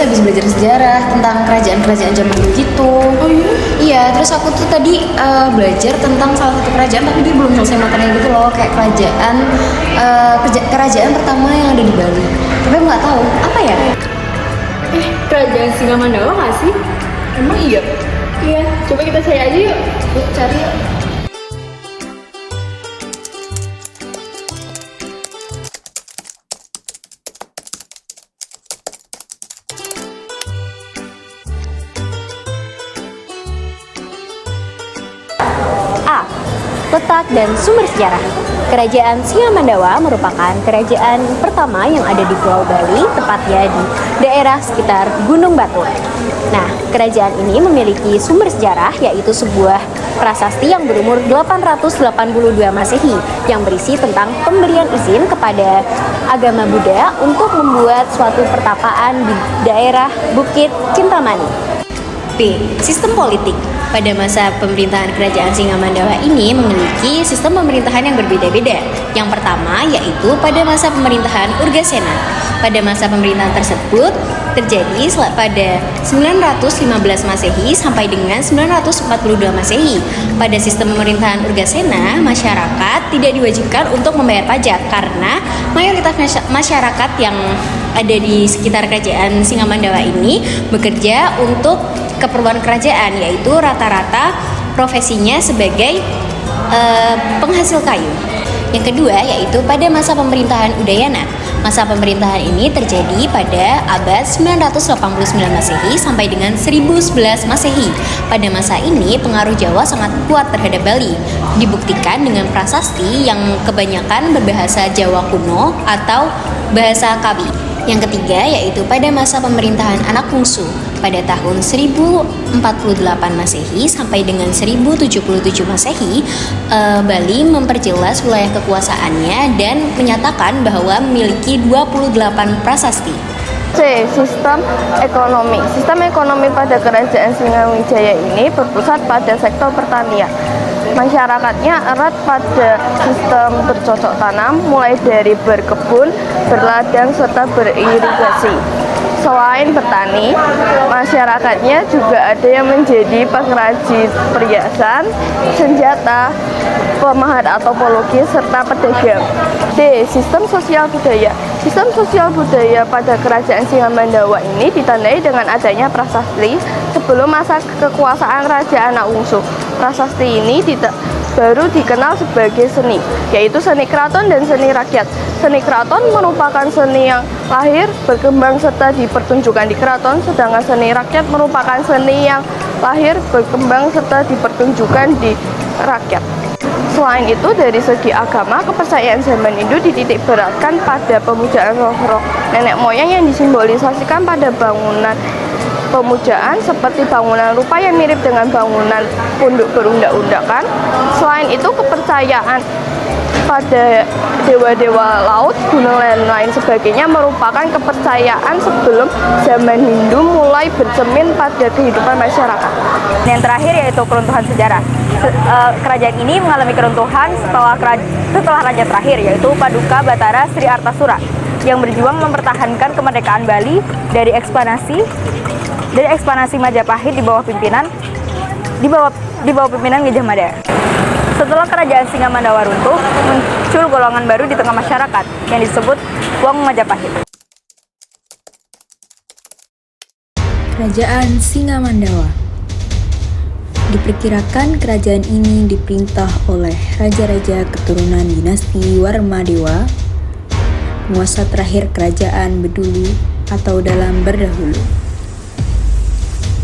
habis belajar sejarah tentang kerajaan-kerajaan zaman dulu gitu. Oh iya? Iya, terus aku tuh tadi belajar tentang salah satu kerajaan tapi dia belum selesai materinya gitu loh, kayak kerajaan pertama yang ada di Bali. Tapi aku nggak tahu apa ya. Kerajaan Singamandawa nggak sih? Emang iya? Iya, coba kita cari aja yuk. Yuk cari yuk. A. Letak dan sumber sejarah. Kerajaan Singamandawa merupakan kerajaan pertama yang ada di Pulau Bali, tepatnya di daerah sekitar Gunung Batur. Nah, kerajaan ini memiliki sumber sejarah, yaitu sebuah prasasti yang berumur 882 Masehi yang berisi tentang pemberian izin kepada agama Buddha untuk membuat suatu pertapaan di daerah Bukit Kintamani. B. Sistem politik. Pada masa pemerintahan kerajaan Singamandawa ini memiliki sistem pemerintahan yang berbeda-beda. Yang pertama yaitu pada masa pemerintahan Urgasena. Pada masa pemerintahan tersebut terjadi pada 915 Masehi sampai dengan 942 Masehi. Pada sistem pemerintahan Urgasena, masyarakat tidak diwajibkan untuk membayar pajak karena mayoritas masyarakat yang ada di sekitar kerajaan Singamandawa ini bekerja untuk keperluan kerajaan, yaitu rata-rata profesinya sebagai penghasil kayu. Yang kedua yaitu pada masa pemerintahan Udayana. Masa pemerintahan ini terjadi pada abad 989 Masehi sampai dengan 1011 Masehi. Pada masa ini pengaruh Jawa sangat kuat terhadap Bali. Dibuktikan dengan prasasti yang kebanyakan berbahasa Jawa kuno atau bahasa Kawi. Yang ketiga yaitu pada masa pemerintahan Anak Wungsu pada tahun 1048 Masehi sampai dengan 1077 Masehi, Bali memperjelas wilayah kekuasaannya dan menyatakan bahwa memiliki 28 prasasti. C. Sistem ekonomi. Sistem ekonomi pada kerajaan Singaraja ini berpusat pada sektor pertanian. Masyarakatnya erat pada sistem bercocok tanam, mulai dari berkebun, berladang, serta beririgasi. Selain bertani, masyarakatnya juga ada yang menjadi pengrajin perhiasan, senjata, pemahat atau pelukis, serta pedagang. D. Sistem sosial budaya. Sistem sosial budaya pada kerajaan Singamandawa ini ditandai dengan adanya prasasti sebelum masa kekuasaan Raja Anak Wungsu. Prasasti ini baru dikenal sebagai seni, yaitu seni keraton dan seni rakyat. Seni keraton merupakan seni yang lahir, berkembang, serta dipertunjukkan di keraton, sedangkan seni rakyat merupakan seni yang lahir, berkembang, serta dipertunjukkan di rakyat. Selain itu, dari segi agama, kepercayaan zaman Hindu dititik beratkan pada pemujaan roh-roh nenek moyang yang disimbolisasikan pada bangunan pemujaan seperti bangunan rupa yang mirip dengan bangunan punduk berundak-undakan. Selain itu, kepercayaan pada dewa-dewa laut, gunung, dan lain sebagainya merupakan kepercayaan sebelum zaman Hindu mulai bercermin pada kehidupan masyarakat. Yang terakhir yaitu keruntuhan sejarah. Kerajaan ini mengalami keruntuhan setelah raja terakhir, yaitu Paduka Batara Sri Artasura, yang berjuang mempertahankan kemerdekaan Bali dari ekspansi Majapahit di bawah pimpinan Gajah Mada. Setelah kerajaan Singamandawa runtuh, muncul golongan baru di tengah masyarakat yang disebut Wong Majapahit. Kerajaan Singamandawa. Diperkirakan kerajaan ini diperintah oleh raja-raja keturunan dinasti Warmadewa, penguasa terakhir kerajaan Bedulu atau dalam berdahulu,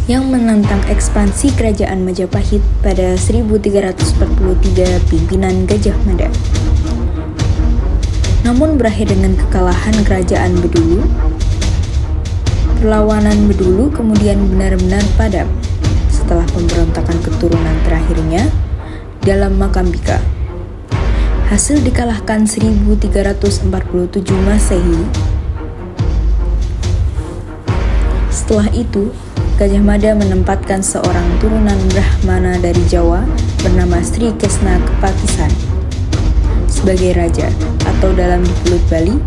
yang menentang ekspansi kerajaan Majapahit pada 1343 pimpinan Gajah Mada. Namun berakhir dengan kekalahan kerajaan Bedulu. Perlawanan Bedulu kemudian benar-benar padam setelah pemberontakan keturunan terakhirnya dalam Makambika. Hasil dikalahkan 1347 Masehi. Setelah itu, Gajah Mada menempatkan seorang turunan Brahmana dari Jawa bernama Sri Kesna Kepakisan sebagai raja, atau dalam Dipulut Bali,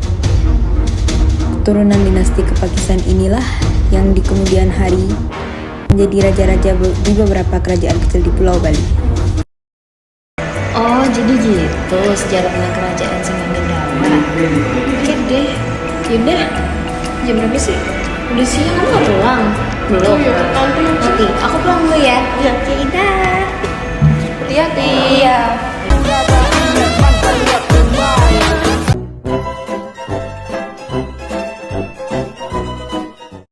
keturunan dinasti Kepakisan inilah yang di kemudian hari menjadi raja-raja di beberapa kerajaan kecil di Pulau Bali. Oh, jadi gitu sejarah tentang kerajaan Singamandawa. Oke deh. Yaudah, jam berapa sih? Udah siang, kamu gak pulang? Belum? Nanti aku pulang dulu ya. Iya. Oke, dah. Hati-hati. Iya.